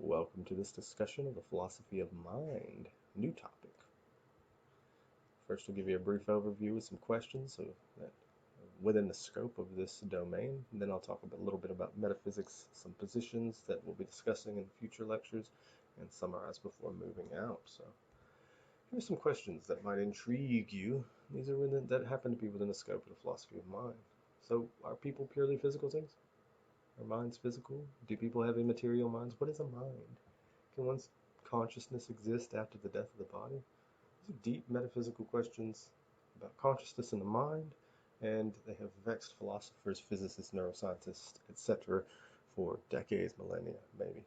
Welcome to this discussion of the philosophy of mind. New topic. First, we'll give you a brief overview with some questions that within the scope of this domain. And then I'll talk a little bit about metaphysics, some positions that we'll be discussing in future lectures, and summarize before moving out. So, here's some questions that might intrigue you. These are that happen to be within the scope of the philosophy of mind. So, are people purely physical things? Are minds physical? Do people have immaterial minds? What is a mind? Can one's consciousness exist after the death of the body? These are deep metaphysical questions about consciousness in the mind, and they have vexed philosophers, physicists, neuroscientists, etc. for decades, millennia, maybe.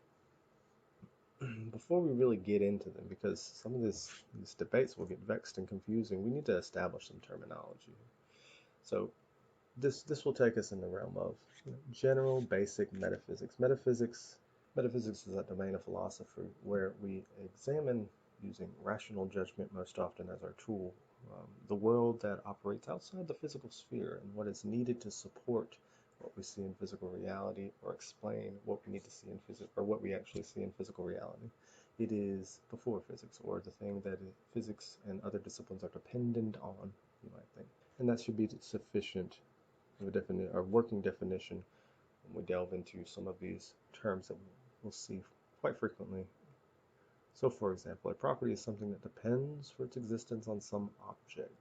Before we really get into them, because some of these debates will get vexed and confusing, we need to establish some terminology. So this will take us in the realm of general basic metaphysics. Metaphysics is that domain of philosophy where we examine, using rational judgment most often as our tool, the world that operates outside the physical sphere and what is needed to support what we see in physical reality, or explain what we need to see in physics, or what we actually see in physical reality. It is before physics, or the thing that physics and other disciplines are dependent on, you might think. And that should be sufficient of a working definition when we delve into some of these terms that we'll see quite frequently. So, for example, a property is something that depends for its existence on some object.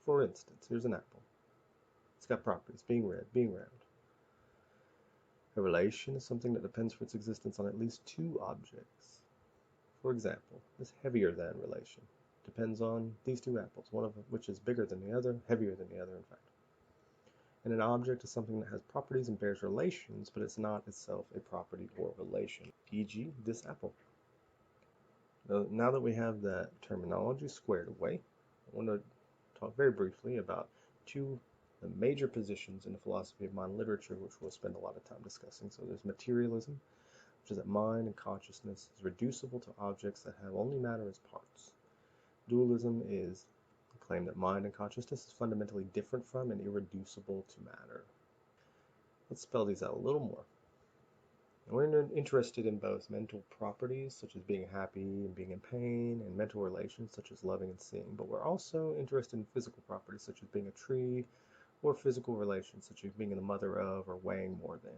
For instance, here's an apple. It's got properties: being red, being round. A relation is something that depends for its existence on at least two objects. For example, this heavier than relation depends on these two apples, one of which is bigger than the other, heavier than the other, in fact. And an object is something that has properties and bears relations, but it's not itself a property or relation, e.g. this apple. Now that we have that terminology squared away, I want to talk very briefly about two the major positions in the philosophy of mind literature, which we'll spend a lot of time discussing. So there's materialism, which is that mind and consciousness is reducible to objects that have only matter as parts. Dualism is the claim that mind and consciousness is fundamentally different from and irreducible to matter. Let's spell these out a little more. We're interested in both mental properties, such as being happy and being in pain, and mental relations, such as loving and seeing. But we're also interested in physical properties, such as being a tree, or physical relations, such as being the mother of or weighing more than.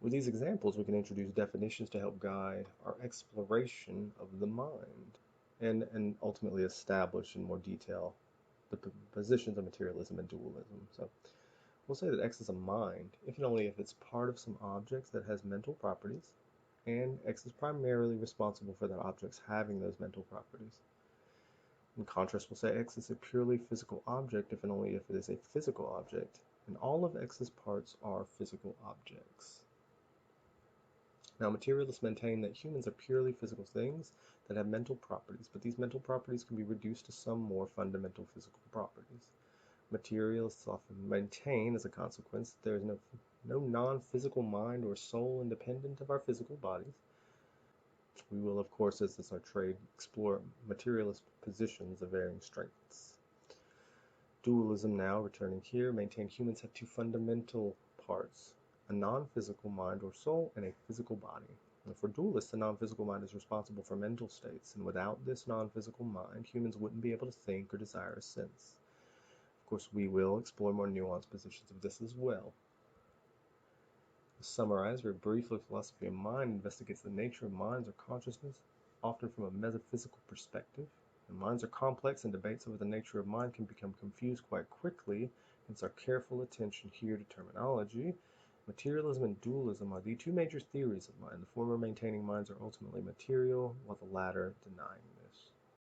With these examples, we can introduce definitions to help guide our exploration of the mind, and ultimately establish in more detail the positions of materialism and dualism. So we'll say that X is a mind, if and only if it's part of some objects that has mental properties, and X is primarily responsible for that objects having those mental properties. In contrast, we'll say X is a purely physical object if and only if it is a physical object, and all of X's parts are physical objects. Now, materialists maintain that humans are purely physical things that have mental properties, but these mental properties can be reduced to some more fundamental physical properties. Materialists often maintain, as a consequence, that there is no non-physical mind or soul independent of our physical bodies. We will, of course, as is our trade, explore materialist positions of varying strengths. Dualism, now returning here, maintain humans have two fundamental parts: a non-physical mind or soul and a physical body. And for dualists, the non-physical mind is responsible for mental states, and without this non-physical mind, humans wouldn't be able to think or desire a sense. Of course, we will explore more nuanced positions of this as well. To summarize very briefly, philosophy of mind investigates the nature of minds or consciousness, often from a metaphysical perspective. And minds are complex, and debates over the nature of mind can become confused quite quickly, hence our careful attention here to terminology. Materialism and dualism are the two major theories of mind, the former maintaining minds are ultimately material, while the latter denying